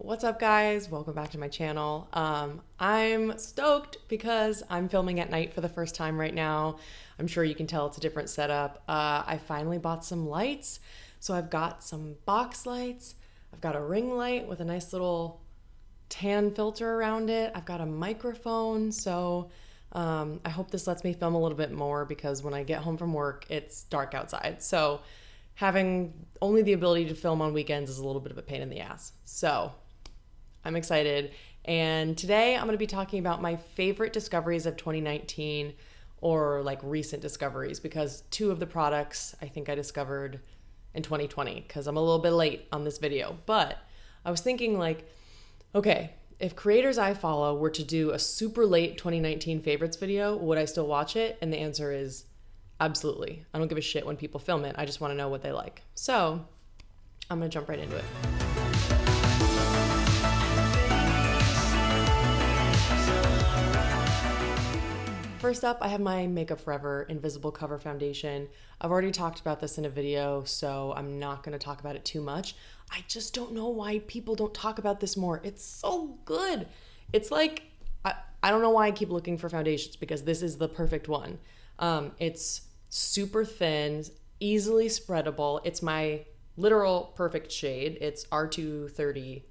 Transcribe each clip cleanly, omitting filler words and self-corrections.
What's up, guys? Welcome back to my channel. I'm stoked because I'm filming at night for the first time right now. I'm sure you can tell it's a different setup. I finally bought some lights. So I've got some box lights. I've got a ring light with a nice little tan filter around it. I've got a microphone. So I hope this lets me film a little bit more because when I get home from work, it's dark outside. So having only the ability to film on weekends is a little bit of a pain in the ass. So I'm excited. And today I'm going to be talking about my favorite discoveries of 2019 or like recent discoveries, because two of the products I think I discovered in 2020 because I'm a little bit late on this video. But I was thinking like, okay, if creators I follow were to do a super late 2019 favorites video, would I still watch it? And the answer is absolutely. I don't give a shit when people film it. I just want to know what they like. So I'm going to jump right into it. First up, I have my Makeup Forever Invisible Cover Foundation. I've already talked about this in a video, so I'm not going to talk about it too much. I just don't know why people don't talk about this more. It's so good. It's like, I don't know why I keep looking for foundations because this is the perfect one. It's super thin, easily spreadable. It's my literal perfect shade. It's R230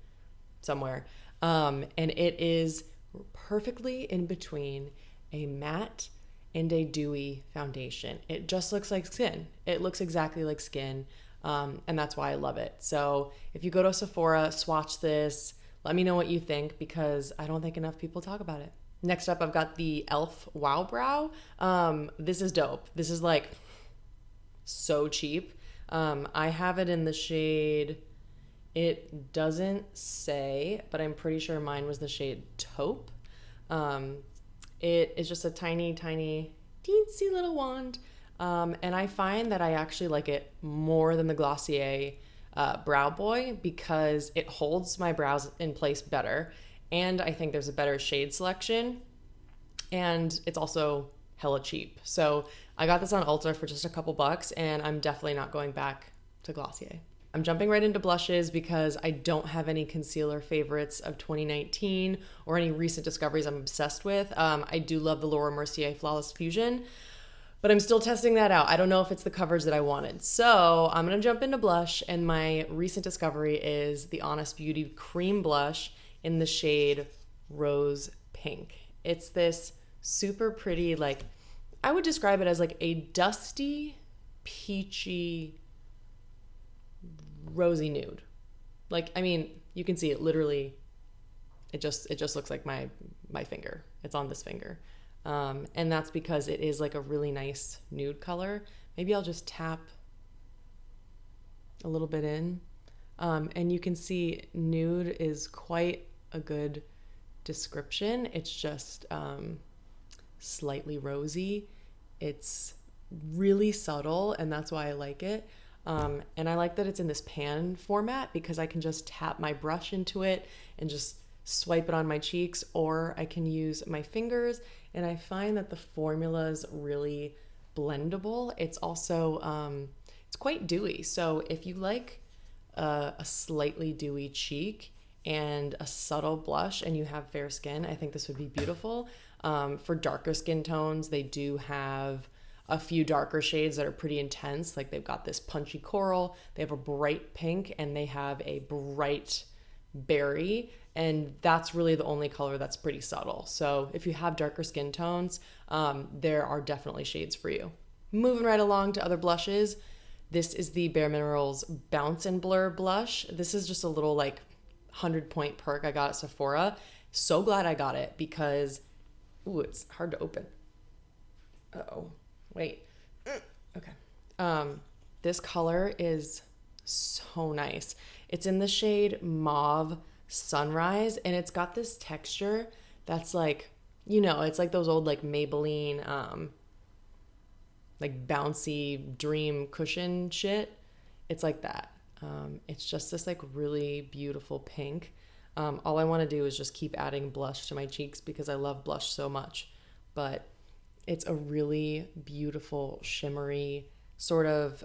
somewhere. And it is perfectly in between a matte and a dewy foundation. It just looks like skin. It looks exactly like skin. And that's why I love it. So if you go to Sephora, swatch this, let me know what you think because I don't think enough people talk about it. Next up, I've got the e.l.f. Wow Brow. This is dope. This is like so cheap. I have it in the shade, it doesn't say, but I'm pretty sure mine was the shade Taupe. It is just a tiny, tiny, teensy little wand. And I find that I actually like it more than the Glossier Brow Boy because it holds my brows in place better. And I think there's a better shade selection. And it's also hella cheap. So I got this on Ulta for just a couple bucks and I'm definitely not going back to Glossier. I'm jumping right into blushes because I don't have any concealer favorites of 2019 or any recent discoveries I'm obsessed with. I do love the Laura Mercier Flawless Fusion, but I'm still testing that out. I don't know if it's the coverage that I wanted. So I'm gonna jump into blush, and my recent discovery is the Honest Beauty Cream Blush in the shade Rose Pink. It's this super pretty, like, I would describe it as like a dusty, peachy, rosy nude. Like, I mean, you can see it literally, it just looks like my finger. It's on this finger. And that's because it is like a really nice nude color. Maybe I'll just tap a little bit in. And you can see nude is quite a good description. It's just slightly rosy. It's really subtle, and that's why I like it. And I like that it's in this pan format because I can just tap my brush into it and just swipe it on my cheeks, or I can use my fingers. And I find that the formula is really blendable. It's also, it's quite dewy. So if you like a slightly dewy cheek and a subtle blush and you have fair skin, I think this would be beautiful. For darker skin tones, they do have a few darker shades that are pretty intense. Like they've got this punchy coral, they have a bright pink, and they have a bright berry. And that's really the only color that's pretty subtle. So if you have darker skin tones, there are definitely shades for you. Moving right along to other blushes. This is the Bare Minerals Bounce and Blur blush. This is just a little like 100-point perk I got at Sephora. So glad I got it because, ooh, it's hard to open. Uh-oh. Wait. Okay. This color is so nice. It's in the shade Mauve Sunrise, and it's got this texture that's like, you know, it's like those old like Maybelline like bouncy dream cushion shit. It's like that. It's just this like really beautiful pink. All I want to do is just keep adding blush to my cheeks because I love blush so much. But it's a really beautiful, shimmery, sort of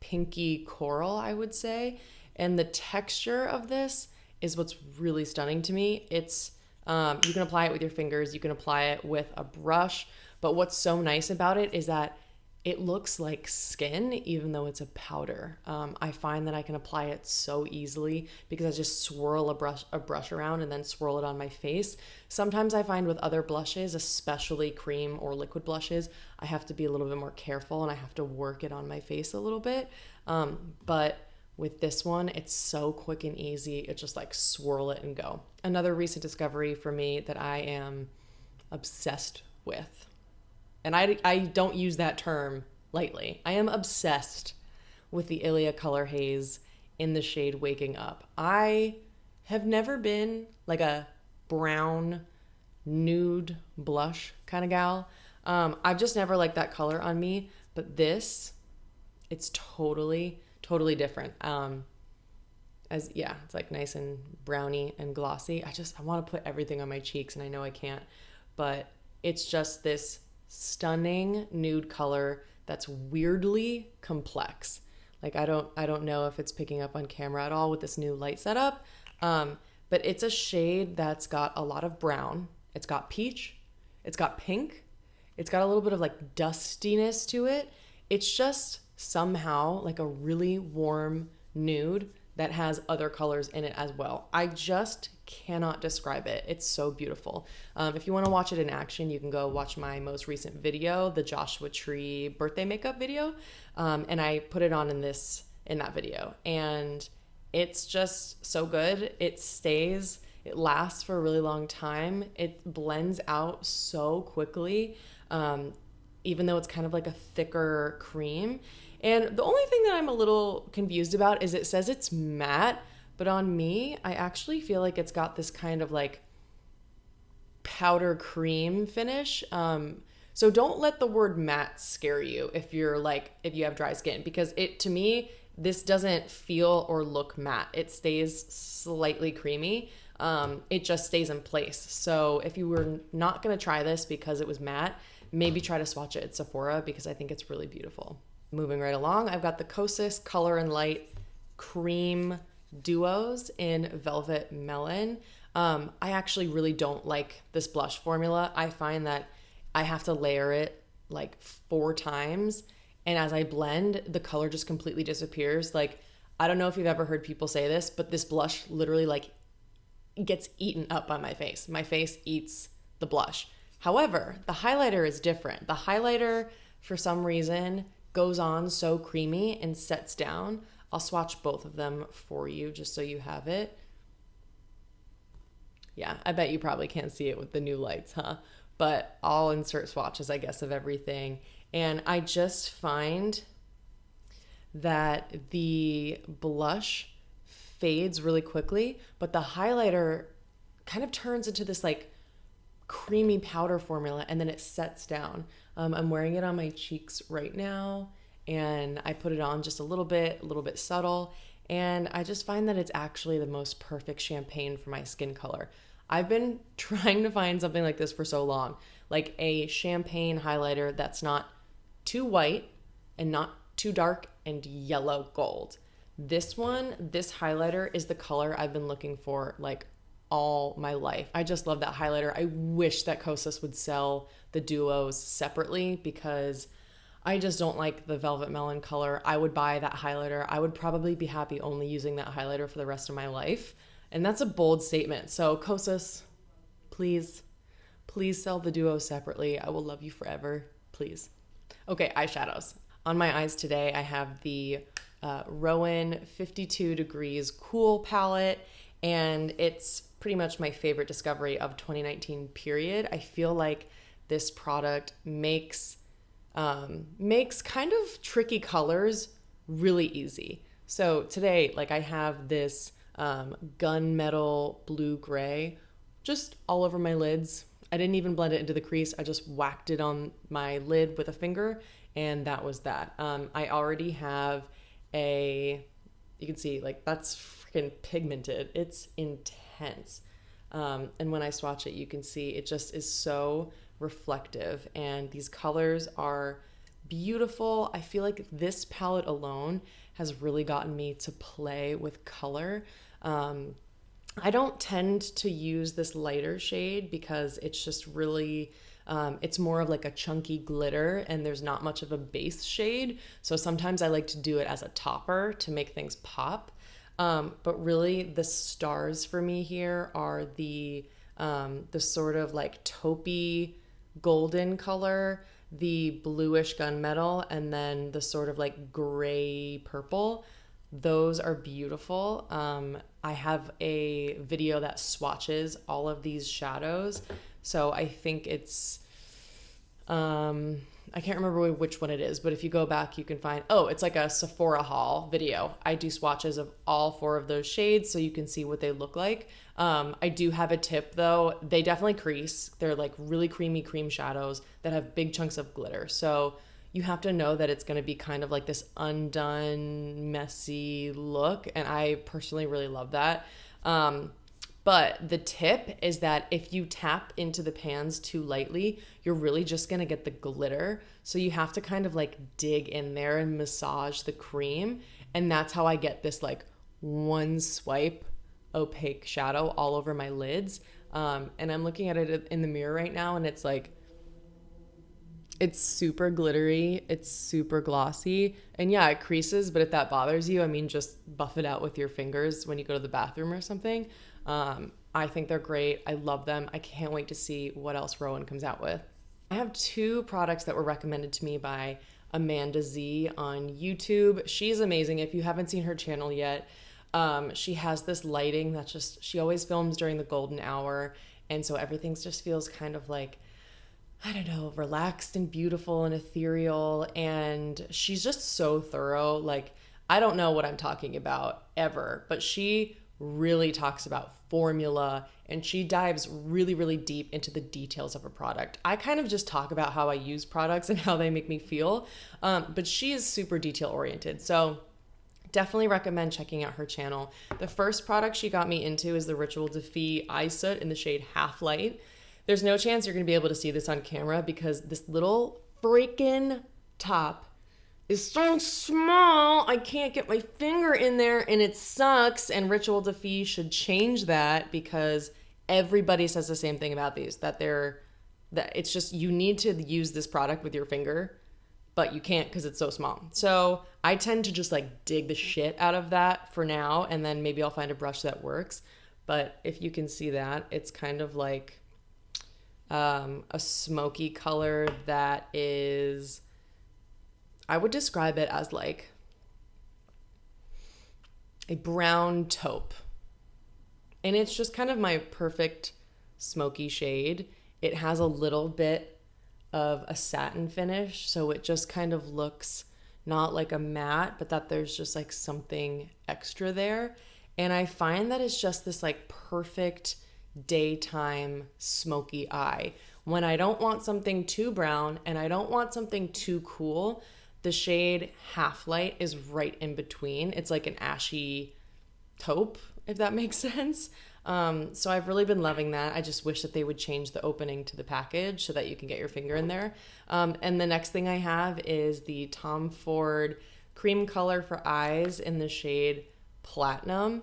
pinky coral, I would say. And the texture of this is what's really stunning to me. It's you can apply it with your fingers, you can apply it with a brush, but what's so nice about it is that it looks like skin, even though it's a powder. I find that I can apply it so easily because I just swirl a brush around and then swirl it on my face. Sometimes I find with other blushes, especially cream or liquid blushes, I have to be a little bit more careful and I have to work it on my face a little bit. But with this one, it's so quick and easy. It's just like swirl it and go. Another recent discovery for me that I am obsessed with. And I don't use that term lightly. I am obsessed with the Ilia color Haze in the shade Waking Up. I have never been like a brown nude blush kind of gal. I've just never liked that color on me, but this, it's totally different. It's like nice and browny and glossy. I want to put everything on my cheeks and I know I can't, but it's just this stunning nude color that's weirdly complex. Like I don't know if it's picking up on camera at all with this new light setup, but it's a shade that's got a lot of brown. It's got peach, it's got pink, it's got a little bit of like dustiness to it. It's just somehow like a really warm nude that has other colors in it as well. I just cannot describe it. It's so beautiful. If you want to watch it in action, you can go watch my most recent video, the Joshua Tree birthday makeup video. And I put it on in that video. And it's just so good. It lasts for a really long time. It blends out so quickly, even though it's kind of like a thicker cream. And the only thing that I'm a little confused about is it says it's matte, but on me, I actually feel like it's got this kind of like powder cream finish. So don't let the word matte scare you if you have dry skin, because to me, this doesn't feel or look matte. It stays slightly creamy. It just stays in place. So if you were not going to try this because it was matte, maybe try to swatch it at Sephora because I think it's really beautiful. Moving right along, I've got the Kosis Color and Light Cream Duos in Velvet Melon. I actually really don't like this blush formula. I find that I have to layer it like 4 times, and as I blend, the color just completely disappears. Like, I don't know if you've ever heard people say this, but this blush literally like gets eaten up by my face. My face eats the blush. However, the highlighter is different. The highlighter, for some reason, goes on so creamy and sets down. I'll swatch both of them for you just so you have it. Yeah, I bet you probably can't see it with the new lights, huh? But I'll insert swatches, I guess, of everything. And I just find that the blush fades really quickly, but the highlighter kind of turns into this like creamy powder formula and then it sets down. I'm wearing it on my cheeks right now and I put it on just a little bit subtle, and I just find that it's actually the most perfect champagne for my skin color. I've been trying to find something like this for so long, like a champagne highlighter that's not too white and not too dark and yellow gold. This highlighter is the color I've been looking for like all my life. I just love that highlighter. I wish that Kosas would sell the duos separately because I just don't like the Velvet Melon color. I would buy that highlighter. I would probably be happy only using that highlighter for the rest of my life. And that's a bold statement. So Kosas, please sell the duo separately. I will love you forever. Please. Okay, eyeshadows. On my eyes today, I have the Roen 52 Degrees Cool palette, and it's pretty much my favorite discovery of 2019 period. I feel like this product makes kind of tricky colors really easy. So today, like I have this gunmetal blue gray just all over my lids. I didn't even blend it into the crease. I just whacked it on my lid with a finger, and that was that. I already have you can see like that's freaking pigmented. It's intense. And when I swatch it, you can see it just is so reflective, and these colors are beautiful. I feel like this palette alone has really gotten me to play with color. I don't tend to use this lighter shade because it's just really, it's more of like a chunky glitter and there's not much of a base shade. So sometimes I like to do it as a topper to make things pop. But really the stars for me here are the sort of like taupey golden color, the bluish gunmetal, and then the sort of like gray purple. Those are beautiful. I have a video that swatches all of these shadows. So I think it's, I can't remember which one it is, but if you go back, you can find, oh, it's like a Sephora haul video. I do swatches of all 4 of those shades so you can see what they look like. I do have a tip though. They definitely crease. They're like really creamy cream shadows that have big chunks of glitter. So you have to know that it's going to be kind of like this undone, messy look. And I personally really love that. But the tip is that if you tap into the pans too lightly, you're really just going to get the glitter. So you have to kind of like dig in there and massage the cream. And that's how I get this like one swipe opaque shadow all over my lids. And I'm looking at it in the mirror right now and it's like, it's super glittery, it's super glossy, and yeah, it creases, but if that bothers you, I mean, just buff it out with your fingers when you go to the bathroom or something. I think they're great. I love them. I can't wait to see what else Roen comes out with. I have 2 products that were recommended to me by Amanda Z on YouTube. She's amazing. If you haven't seen her channel yet, she has this lighting that's just, she always films during the golden hour, and so everything just feels kind of like, I don't know, relaxed and beautiful and ethereal. And she's just so thorough. Like, I don't know what I'm talking about ever, but she really talks about formula and she dives really, really deep into the details of a product. I kind of just talk about how I use products and how they make me feel. But she is super detail oriented. So definitely recommend checking out her channel. The first product she got me into is the Rituel de Fille Eye Soot in the shade Half Light. There's no chance you're going to be able to see this on camera because this little freaking top is so small. I can't get my finger in there and it sucks. And Rituel de Fille should change that because everybody says the same thing about these, that it's just, you need to use this product with your finger, but you can't because it's so small. So I tend to just like dig the shit out of that for now. And then maybe I'll find a brush that works. But if you can see that, it's kind of like a smoky color that is, I would describe it as like a brown taupe. And it's just kind of my perfect smoky shade. It has a little bit of a satin finish, so it just kind of looks not like a matte, but that there's just like something extra there. And I find that it's just this like perfect daytime smoky eye. When I don't want something too brown and I don't want something too cool, the shade Half Light is right in between. It's like an ashy taupe, if that makes sense. So I've really been loving that. I just wish that they would change the opening to the package so that you can get your finger in there. And the next thing I have is the Tom Ford cream color for eyes in the shade Platinum.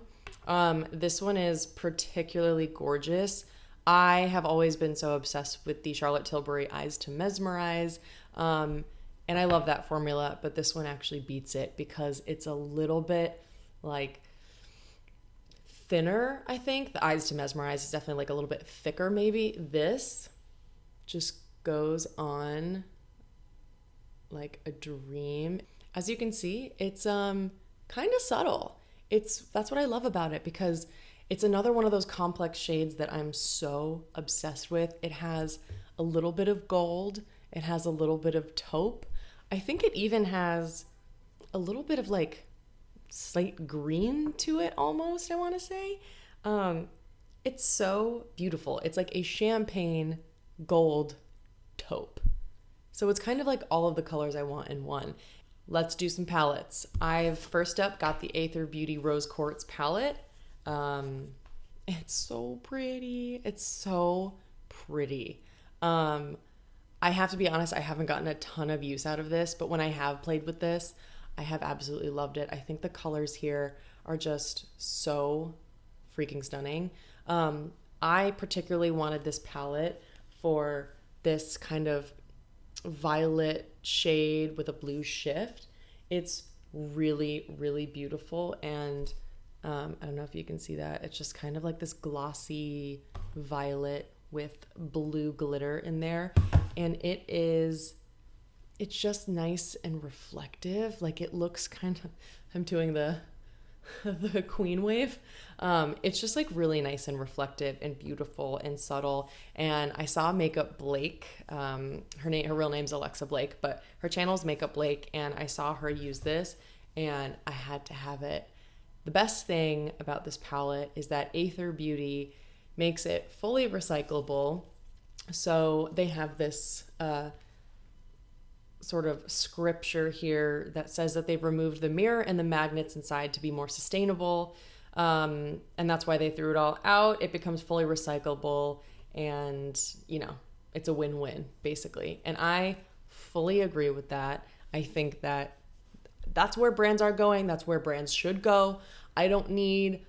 This one is particularly gorgeous. I have always been so obsessed with the Charlotte Tilbury Eyes to Mesmerize. And I love that formula, but this one actually beats it because it's a little bit like thinner, I think. The Eyes to Mesmerize is definitely like a little bit thicker maybe. This just goes on like a dream. As you can see, it's kind of subtle. That's what I love about it because it's another one of those complex shades that I'm so obsessed with. It has a little bit of gold. It has a little bit of taupe. I think it even has a little bit of like slate green to it almost, I want to say. It's so beautiful. It's like a champagne gold taupe. So it's kind of like all of the colors I want in one. Let's do some palettes. I've first up got the Aether Beauty Rose Quartz palette. It's so pretty. It's so pretty. I have to be honest, I haven't gotten a ton of use out of this, but when I have played with this, I have absolutely loved it. I think the colors here are just so freaking stunning. I particularly wanted this palette for this kind of violet shade with a blue shift. It's really, really beautiful. And I don't know if you can see that. It's just kind of like this glossy violet with blue glitter in there. And it's just nice and reflective. Like it looks kind of, I'm doing the queen wave. It's just like really nice and reflective and beautiful and subtle. And I saw Makeup Blake, her real name's Alexa Blake, but her channel's Makeup Blake, and I saw her use this and I had to have it. The best thing about this palette is that Aether Beauty makes it fully recyclable. So they have this sort of scripture here that says that they've removed the mirror and the magnets inside to be more sustainable. And that's why they threw it all out. It becomes fully recyclable and, you know, it's a win-win basically. And I fully agree with that. I think that that's where brands are going. That's where brands should go. I don't need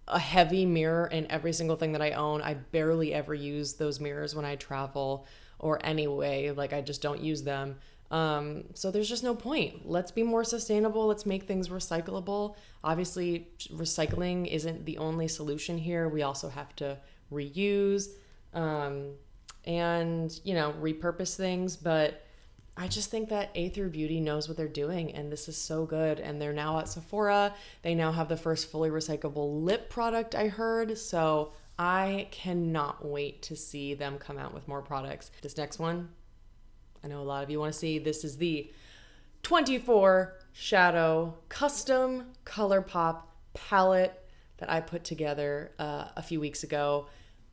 a heavy mirror in every single thing that I own. I barely ever use those mirrors when I travel or anyway, like I just don't use them. So there's just no point. Let's be more sustainable. Let's make things recyclable. Obviously, recycling isn't the only solution here. We also have to reuse, and, you know, repurpose things. But I just think that Aether Beauty knows what they're doing, and this is so good. And they're now at Sephora. They now have the first fully recyclable lip product, I heard. So I cannot wait to see them come out with more products. This next one, I know a lot of you want to see. This is the 24 Shadow Custom Colourpop palette that I put together a few weeks ago.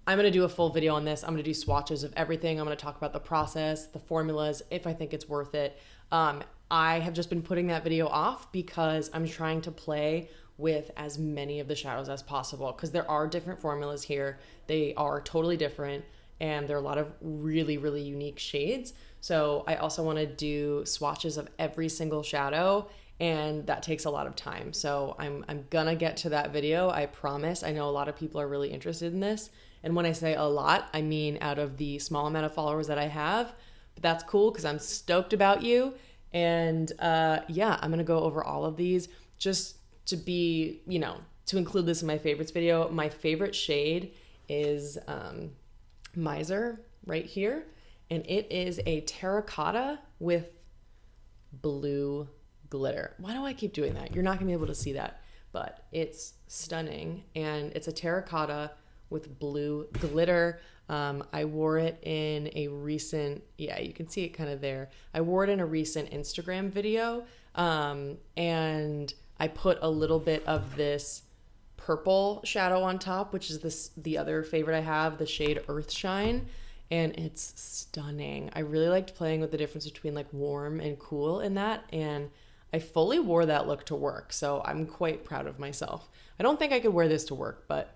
I'm going to do a full video on this. I'm going to do swatches of everything. I'm going to talk about the process, the formulas, if I think it's worth it. I have just been putting that video off because I'm trying to play with as many of the shadows as possible, because there are different formulas here. They are totally different, and there are a lot of really, really unique shades. So I also want to do swatches of every single shadow, and that takes a lot of time. So I'm gonna get to that video, I promise. I know a lot of people are really interested in this. And when I say a lot, I mean out of the small amount of followers that I have. But that's cool because I'm stoked about you. And yeah, I'm gonna go over all of these just to be, you know, to include this in my favorites video. My favorite shade is Miser right here. And it is a terracotta with blue glitter. Why do I keep doing that? You're not gonna be able to see that, but it's stunning. And it's a terracotta with blue glitter. I wore it in a recent, yeah, you can see it kind of there. I wore it in a recent Instagram video. And I put a little bit of this purple shadow on top, which is the other favorite I have, the shade Earthshine. And it's stunning. I really liked playing with the difference between like warm and cool in that. And I fully wore that look to work. So I'm quite proud of myself. I don't think I could wear this to work, but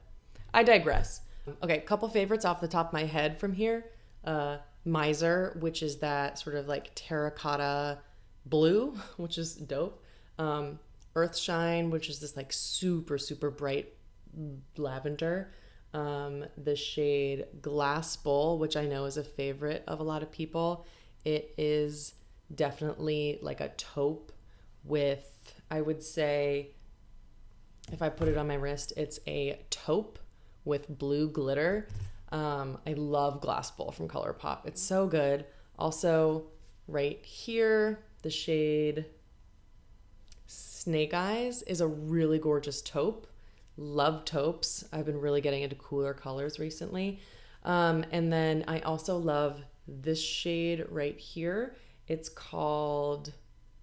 I digress. Okay, a couple favorites off the top of my head from here. Miser, which is that sort of like terracotta blue, which is dope. Earthshine, which is this like super, super bright lavender. The shade Glass Bowl, which I know is a favorite of a lot of people. It is definitely like a taupe with, I would say, if I put it on my wrist, it's a taupe with blue glitter. I love Glass Bowl from Colourpop. It's so good. Also, right here, the shade Snake Eyes is a really gorgeous taupe. Love taupes. I've been really getting into cooler colors recently. And then I also love this shade right here. It's called,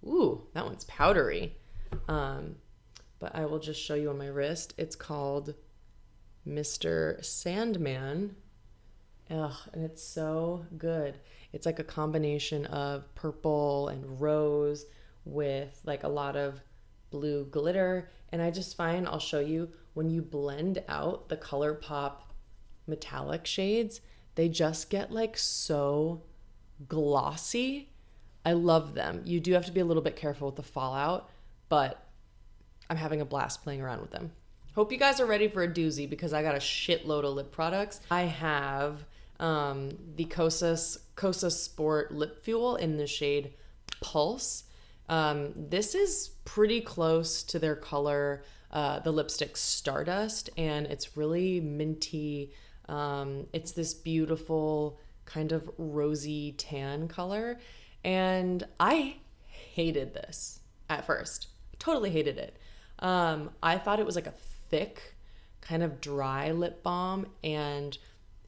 ooh, that one's powdery. But I will just show you on my wrist. It's called Mr. Sandman. Ugh, and it's so good. It's like a combination of purple and rose with like a lot of blue glitter. And I just find, I'll show you, when you blend out the Colourpop metallic shades, they just get like so glossy. I love them. You do have to be a little bit careful with the fallout, but I'm having a blast playing around with them. Hope you guys are ready for a doozy because I got a shitload of lip products. I have the Kosas Sport Lip Fuel in the shade Pulse. This is pretty close to their color, the lipstick Stardust, and it's really minty. It's this beautiful kind of rosy tan color, and I hated this at first. Totally hated it. I thought it was like a thick, kind of dry lip balm, and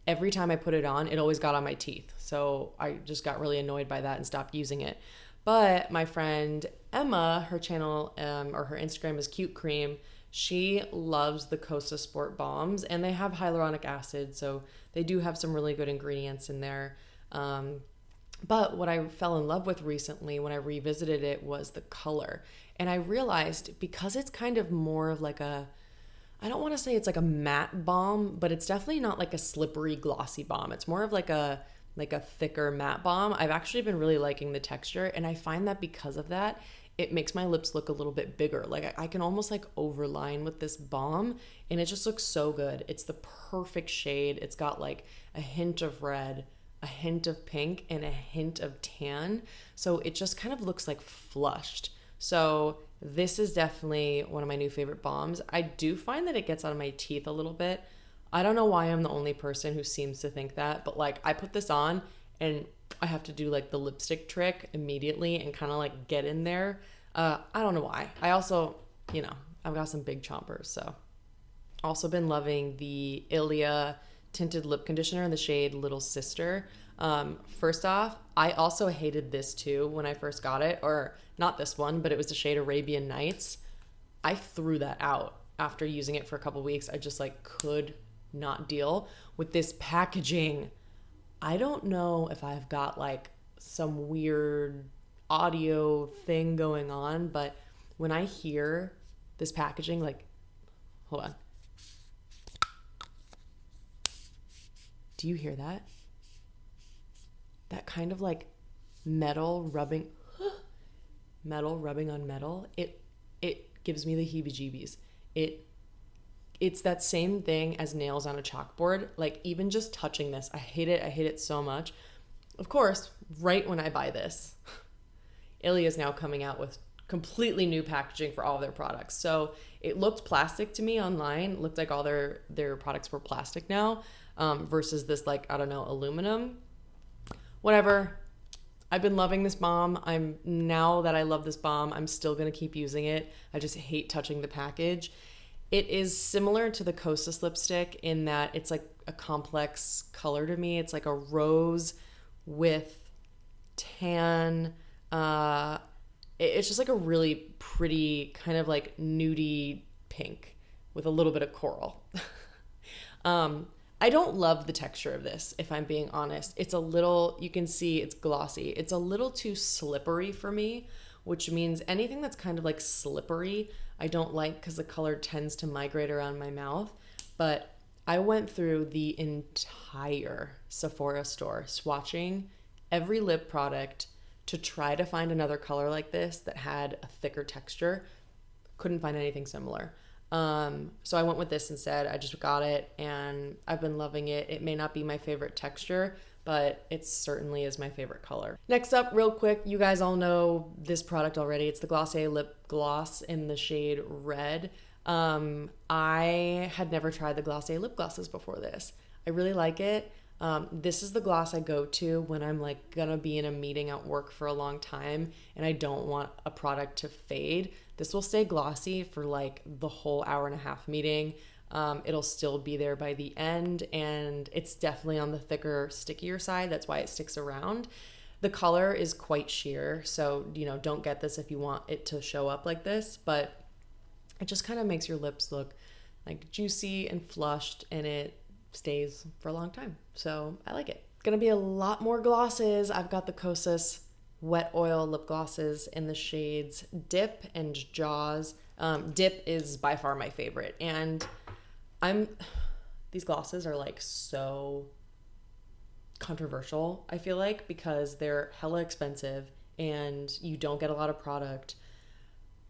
every time I put it on, it always got on my teeth. So I just got really annoyed by that and stopped using it. But my friend Emma, her channel or her Instagram is Cute Cream. She loves the Kosas Sport Balms, and they have hyaluronic acid, so they do have some really good ingredients in there. But what I fell in love with recently when I revisited it was the color. And I realized because it's kind of more of like a, I don't want to say it's like a matte balm, but it's definitely not like a slippery glossy balm. It's more of like a thicker matte balm. I've actually been really liking the texture, and I find that because of that, it makes my lips look a little bit bigger. Like I can almost like overline with this balm, and it just looks so good. It's the perfect shade. It's got like a hint of red, a hint of pink, and a hint of tan. So it just kind of looks like flushed. So this is definitely one of my new favorite balms. I do find that it gets out of my teeth a little bit. I don't know why I'm the only person who seems to think that, but like I put this on and I have to do like the lipstick trick immediately and kind of like get in there. I don't know why. I also, I've got some big chompers, so. Also been loving the Ilia tinted lip conditioner in the shade Little Sister. First off, I also hated this too when I first got it, or not this one, but it was the shade Arabian Nights. I threw that out after using it for a couple weeks. I just like could not deal with this packaging. I don't know if I've got like some weird audio thing going on, but when I hear this packaging, like, hold on. Do you hear that? That kind of like metal rubbing on metal. It gives me the heebie-jeebies. It's that same thing as nails on a chalkboard. Like even just touching this, I hate it. I hate it so much. Of course, right when I buy this, Ilia is now coming out with completely new packaging for all of their products. So it looked plastic to me online. It looked like all their products were plastic now, versus this like, I don't know, aluminum. Whatever. I've been loving this balm. Now that I love this balm, I'm still going to keep using it. I just hate touching the package. It is similar to the Kosas lipstick in that it's like a complex color to me. It's like a rose with tan. It's just like a really pretty kind of like nudie pink with a little bit of coral. I don't love the texture of this, if I'm being honest. It's a little, you can see it's glossy. It's a little too slippery for me, which means anything that's kind of like slippery, I don't like because the color tends to migrate around my mouth. But I went through the entire Sephora store swatching every lip product to try to find another color like this that had a thicker texture. Couldn't find anything similar. So I went with this instead. I just got it and I've been loving it. It may not be my favorite texture, but it certainly is my favorite color. Next up, real quick, you guys all know this product already. It's the Glossier Lip Gloss in the shade Red. I had never tried the Glossier Lip Glosses before this. I really like it. This is the gloss I go to when I'm like gonna be in a meeting at work for a long time and I don't want a product to fade. This will stay glossy for like the whole hour and a half meeting. It'll still be there by the end, and it's definitely on the thicker, stickier side. That's why it sticks around. The color is quite sheer, so don't get this if you want it to show up like this, but it just kind of makes your lips look like juicy and flushed, and it stays for a long time. So I like it. It's gonna be a lot more glosses. I've got the Kosas wet oil lip glosses in the shades Dip and Jaws. Dip is by far my favorite, and these glosses are like so controversial, I feel like, because they're hella expensive and you don't get a lot of product.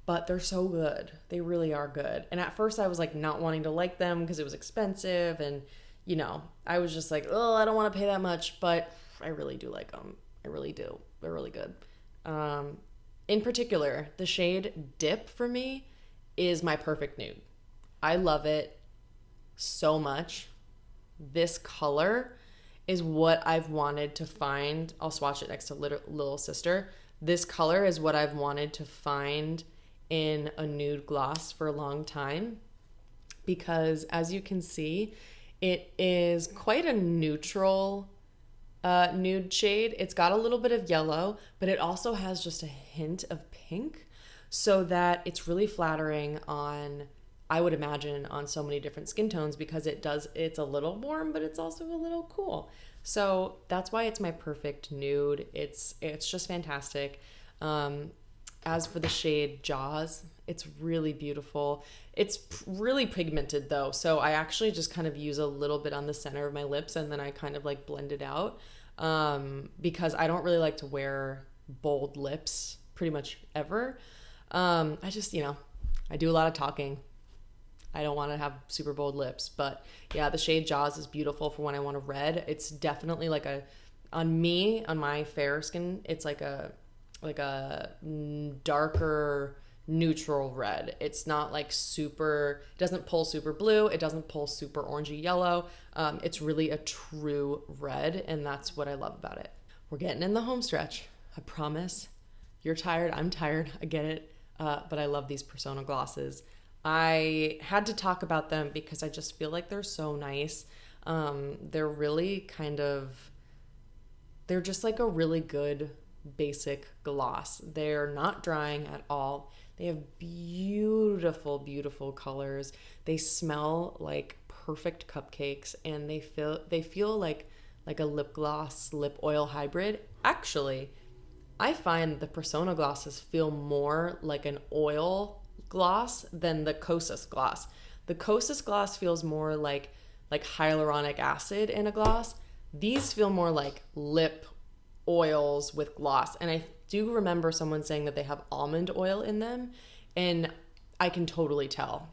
but they're so good. They really are good. And at first I was like not wanting to like them because it was expensive, and you know, I was just like, oh, I don't want to pay that much, but I really do like them. I really do. They're really good. In particular, the shade Dip for me is my perfect nude. I love it so much. This color is what I've wanted to find. I'll swatch it next to Little Sister. This color is what I've wanted to find in a nude gloss for a long time, because as you can see, it is quite a neutral nude shade. It's got a little bit of yellow, but it also has just a hint of pink, so that it's really flattering on, I would imagine, on so many different skin tones, because it's a little warm, but it's also a little cool. So that's why it's my perfect nude. It's just fantastic. As for the shade Jaws, it's really beautiful. It's really pigmented though, so I actually just kind of use a little bit on the center of my lips, and then I kind of like blend it out, because I don't really like to wear bold lips pretty much ever. I just, you know, I do a lot of talking. I don't want to have super bold lips, but yeah, the shade Jaws is beautiful for when I want a red. It's definitely like on my fair skin, it's like a darker neutral red. It's not like super, it doesn't pull super blue. It doesn't pull super orangey yellow. It's really a true red, and that's what I love about it. We're getting in the home stretch. I promise. You're tired. I'm tired. I get it. But I love these Persona glosses. I had to talk about them because I just feel like they're so nice. They're really they're just like a really good basic gloss. They're not drying at all. They have beautiful, beautiful colors. They smell like perfect cupcakes, and they feel like a lip gloss, lip oil hybrid. Actually, I find the Persona glosses feel more like an oil gloss than the Kosas gloss. The Kosas gloss feels more like hyaluronic acid in a gloss. These feel more like lip oils with gloss. And I do remember someone saying that they have almond oil in them, and I can totally tell.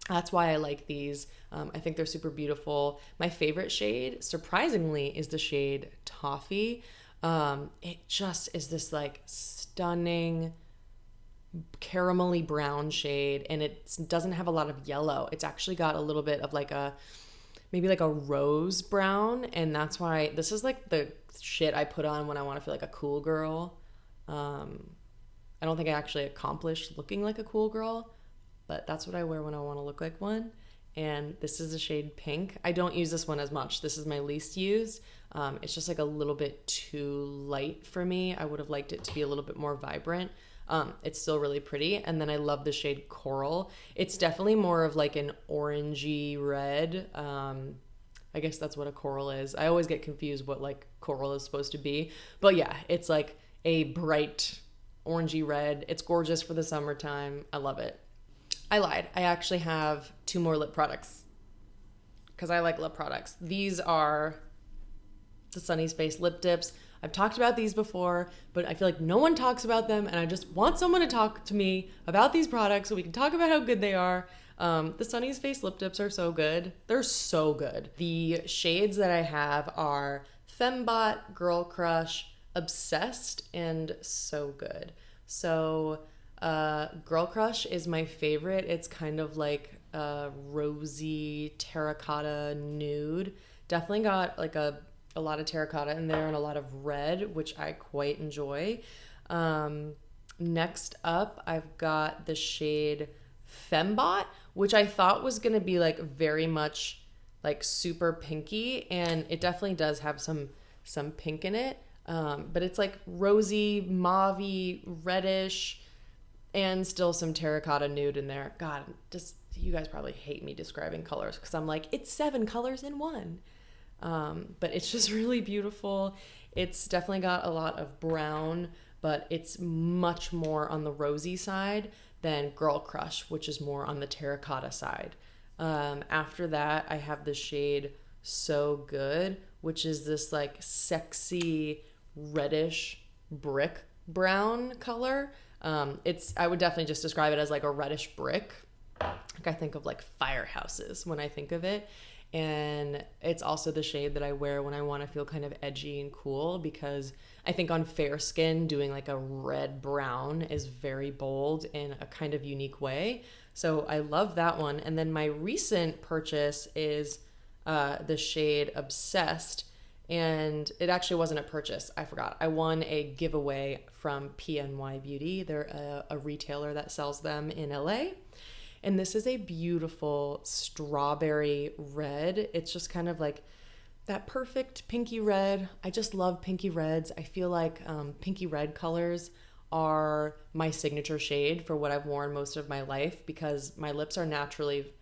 That's why I like these. I think they're super beautiful. My favorite shade, surprisingly, is the shade Toffee. It just is this like stunning caramelly brown shade, and it doesn't have a lot of yellow. It's actually got a little bit of maybe like a rose brown, and that's why this is like the shit I put on when I want to feel like a cool girl. I don't think I actually accomplished looking like a cool girl, but that's what I wear when I want to look like one. And this is the shade Pink. I don't use this one as much. This is my least used. It's just like a little bit too light for me. I would have liked it to be a little bit more vibrant. It's still really pretty. And then I love the shade Coral. It's definitely more of like an orangey red. I guess that's what a coral is. I always get confused what like coral is supposed to be. But yeah, it's like a bright orangey red. It's gorgeous for the summertime. I love it. I lied. I actually have 2 more lip products because I like lip products. These are the Sonny's Face Lip Dips. I've talked about these before, but I feel like no one talks about them, and I just want someone to talk to me about these products so we can talk about how good they are. The Sonny's Face Lip Dips are so good. They're so good. The shades that I have are Fembot, Girl Crush, Obsessed, and So Good. So Girl Crush is my favorite. It's kind of like a rosy terracotta nude. Definitely got like a lot of terracotta in there and a lot of red, which I quite enjoy. Next up, I've got the shade Fembot, which I thought was going to be like very much like super pinky, and it definitely does have some pink in it. But it's like rosy, mauve-y, reddish, and still some terracotta nude in there. God, just you guys probably hate me describing colors because I'm like, it's 7 colors in one. But it's just really beautiful. It's definitely got a lot of brown, but it's much more on the rosy side than Girl Crush, which is more on the terracotta side. After that, I have the shade So Good, which is this like sexy reddish brick brown color. I would definitely just describe it as like a reddish brick. Like I think of like firehouses when I think of it. And it's also the shade that I wear when I want to feel kind of edgy and cool, because I think on fair skin, doing like a red brown is very bold in a kind of unique way. So I love that one. And then my recent purchase is the shade Obsessed. And it actually wasn't a purchase. I forgot. I won a giveaway from PNY Beauty. They're a retailer that sells them in LA. And this is a beautiful strawberry red. It's just kind of like that perfect pinky red. I just love pinky reds. I feel like pinky red colors are my signature shade for what I've worn most of my life, because my lips are naturally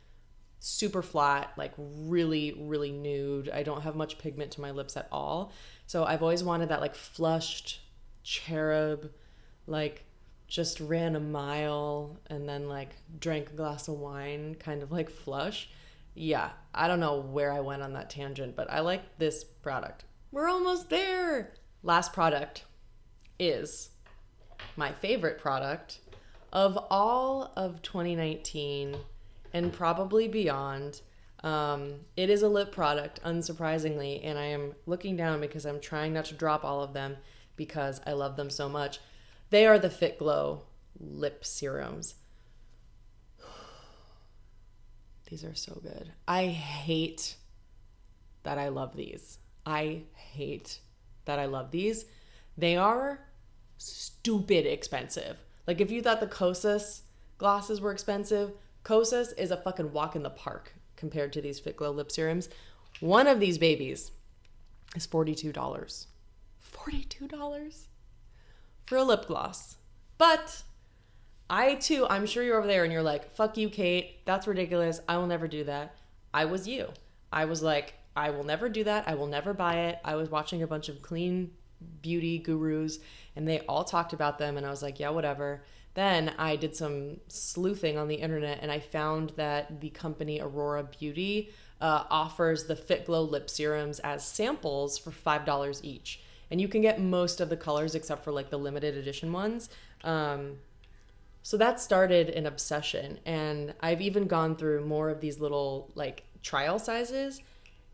super flat, like really, really nude. I don't have much pigment to my lips at all. So I've always wanted that like flushed cherub, like just ran a mile and then like drank a glass of wine kind of like flush. Yeah, I don't know where I went on that tangent, but I like this product. We're almost there. Last product is my favorite product of all of 2019 and probably beyond. It is a lip product, unsurprisingly, and I am looking down because I'm trying not to drop all of them because I love them so much. They are the Fit Glow Lip Serums. These are so good. I hate that I love these. I hate that I love these. They are stupid expensive. Like if you thought the Kosas glosses were expensive, Kosas is a fucking walk in the park compared to these Fit Glow Lip Serums. One of these babies is $42. $42 for a lip gloss. But I'm sure you're over there and you're like, fuck you, Kate. That's ridiculous. I will never do that. I was you. I was like, I will never do that. I will never buy it. I was watching a bunch of clean beauty gurus and they all talked about them. And I was like, yeah, whatever. Then I did some sleuthing on the internet and I found that the company Aurora Beauty offers the Fit Glow Lip Serums as samples for $5 each. And you can get most of the colors except for like the limited edition ones. So that started an obsession. And I've even gone through more of these little like trial sizes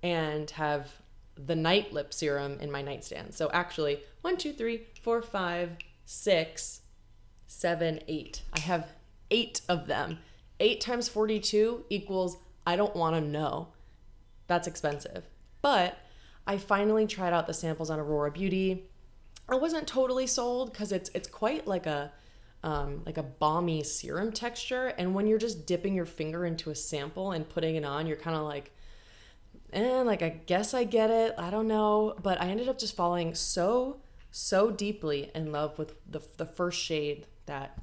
and have the night lip serum in my nightstand. So actually 1, 2, 3, 4, 5, 6, 7, 8. I have 8 of them. 8 times 42 equals, I don't want to know. That's expensive. But I finally tried out the samples on Aurora Beauty. I wasn't totally sold because it's quite like a balmy serum texture. And when you're just dipping your finger into a sample and putting it on, you're kind of like, like I guess I get it. I don't know. But I ended up just falling so deeply in love with the first shade that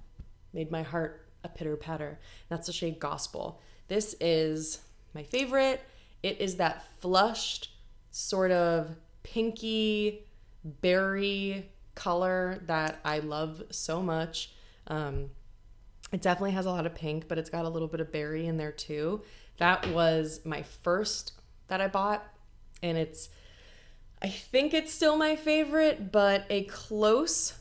made my heart a pitter patter. That's the shade Gospel. This is my favorite. It is that flushed, sort of pinky berry color that I love so much. It definitely has a lot of pink, but it's got a little bit of berry in there too. That was my first that I bought, and I think it's still my favorite, but a close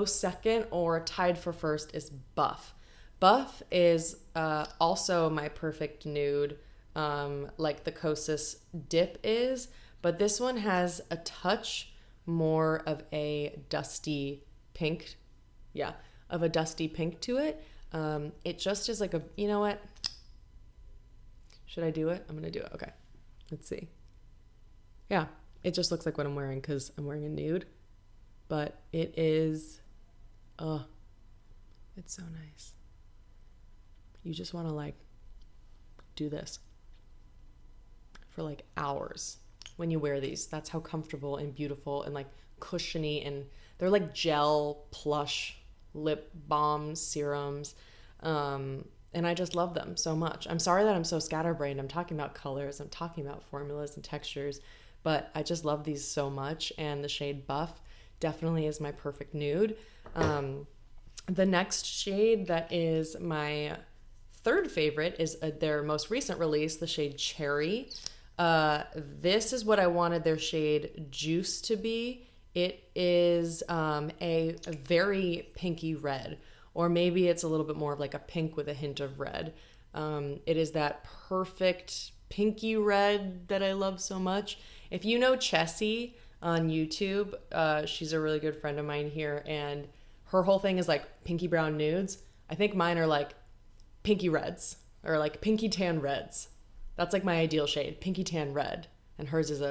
second or tied for first is Buff. Buff is also my perfect nude, like the Kosis dip is, but this one has a touch more of a dusty pink. Yeah, of a dusty pink to it. It just is like you know what? Should I do it? I'm going to do it. Okay. Let's see. Yeah, it just looks like what I'm wearing because I'm wearing a nude, but it is, it's so nice. You just want to like do this for like hours when you wear these. That's how comfortable and beautiful and like cushiony, and they're like gel plush lip balm serums. And I just love them so much. I'm sorry that I'm so scatterbrained. I'm talking about colors, I'm talking about formulas and textures, but I just love these so much. And the shade Buff definitely is my perfect nude. The next shade that is my third favorite is their most recent release, the shade Cherry. This is what I wanted their shade Juice to be. It is a very pinky red, or maybe it's a little bit more of like a pink with a hint of red. It is that perfect pinky red that I love so much. If you know Chessie on YouTube, she's a really good friend of mine here, and her whole thing is like pinky brown nudes. I think mine are like pinky reds, or like pinky tan reds. That's like my ideal shade, pinky tan red. And hers is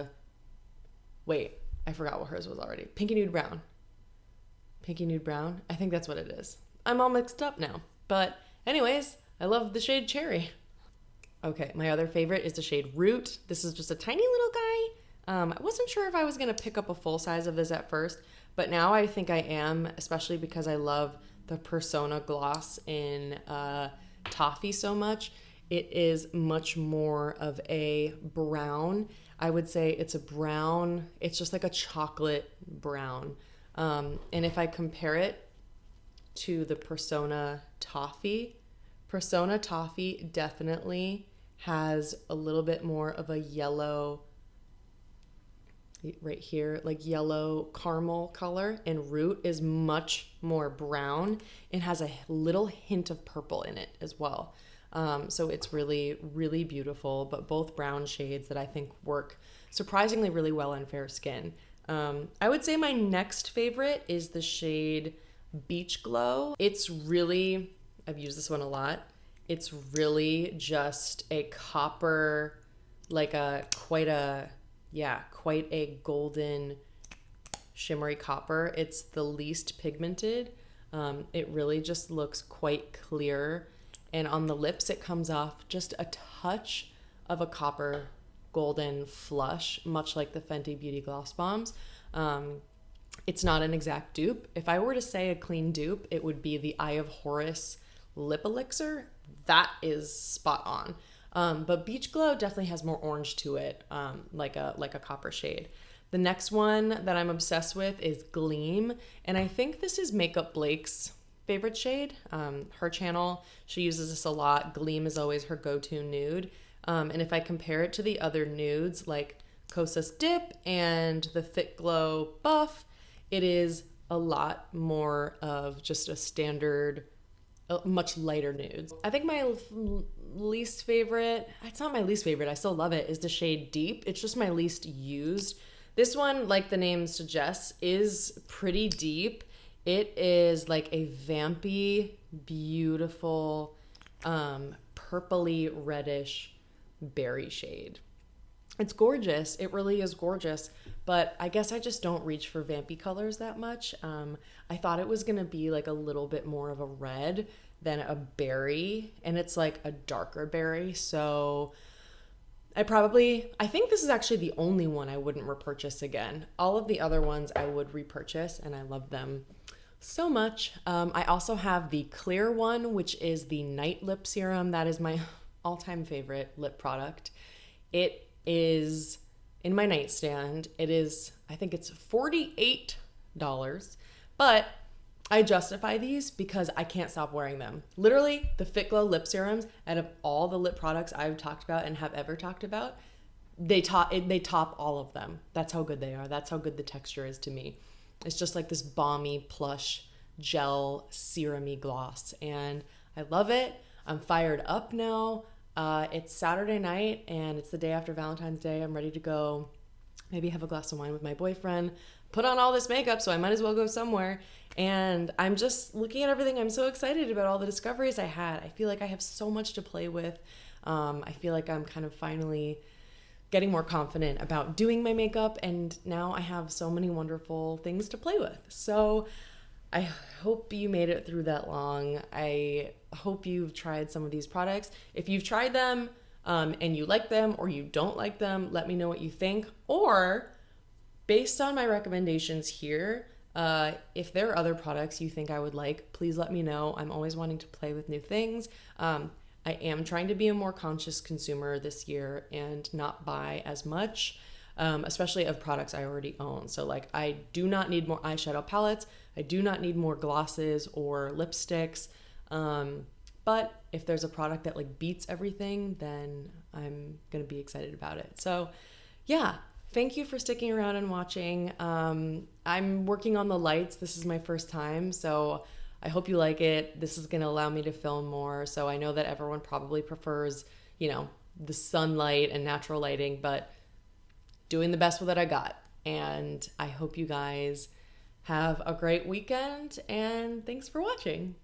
wait, I forgot what hers was already. Pinky nude brown. Pinky nude brown? I think that's what it is. I'm all mixed up now. But anyways, I love the shade Cherry. Okay, my other favorite is the shade Root. This is just a tiny little guy. I wasn't sure if I was going to pick up a full size of this at first, but now I think I am, especially because I love the Persona gloss in Toffee so much. It is much more of a brown. I would say it's a brown. It's just like a chocolate brown. And if I compare it to the Persona Toffee definitely has a little bit more of a yellow, right here, like yellow caramel color, and Root is much more brown and has a little hint of purple in it as well. So it's really, really beautiful, but both brown shades that I think work surprisingly really well on fair skin. I would say my next favorite is the shade Beach Glow. It's really, I've used this one a lot. It's really just a copper, like quite a golden shimmery copper. It's the least pigmented. It really just looks quite clear. And on the lips, it comes off just a touch of a copper golden flush, much like the Fenty Beauty Gloss Bombs. It's not an exact dupe. If I were to say a clean dupe, it would be the Eye of Horus Lip Elixir. That is spot on. But Beach Glow definitely has more orange to it, like a copper shade. The next one that I'm obsessed with is Gleam, and I think this is Makeup Blake's favorite shade. Her channel, she uses this a lot. Gleam is always her go-to nude. And if I compare it to the other nudes like Kosas Dip and the Fit Glow Buff, it is a lot more of just a standard, much lighter nudes. I think my least favorite, it's not my least favorite, I still love it, is the shade Deep. It's just my least used. This one, like the name suggests, is pretty deep. It is like a vampy, beautiful, purpley reddish berry shade. It's gorgeous. It really is gorgeous. But I guess I just don't reach for vampy colors that much. I thought it was going to be like a little bit more of a red than a berry. And it's like a darker berry. So I think this is actually the only one I wouldn't repurchase again. All of the other ones I would repurchase, and I love them so much. I also have the clear one, which is the Night Lip Serum. That is my all-time favorite lip product. It is in my nightstand. I think it's $48, but I justify these because I can't stop wearing them. Literally, the Fit Glow Lip Serums, out of all the lip products I've talked about and have ever talked about, they top all of them. That's how good they are. That's how good the texture is to me. It's just like this balmy, plush, gel, serum-y gloss, and I love it. I'm fired up now. It's Saturday night, and it's the day after Valentine's Day. I'm ready to go maybe have a glass of wine with my boyfriend, put on all this makeup, so I might as well go somewhere. And I'm just looking at everything. I'm so excited about all the discoveries I had. I feel like I have so much to play with. I feel like I'm kind of finally getting more confident about doing my makeup, and now I have so many wonderful things to play with. So I hope you made it through that long. I hope you've tried some of these products. If you've tried them and you like them or you don't like them, let me know what you think. Or based on my recommendations here, if there are other products you think I would like, please let me know. I'm always wanting to play with new things. I am trying to be a more conscious consumer this year and not buy as much, especially of products I already own. So like, I do not need more eyeshadow palettes. I do not need more glosses or lipsticks. But if there's a product that like beats everything, then I'm going to be excited about it. So yeah, thank you for sticking around and watching. I'm working on the lights. This is my first time, so I hope you like it. This is going to allow me to film more. So I know that everyone probably prefers, you know, the sunlight and natural lighting, but doing the best with what I got. And I hope you guys have a great weekend, and thanks for watching.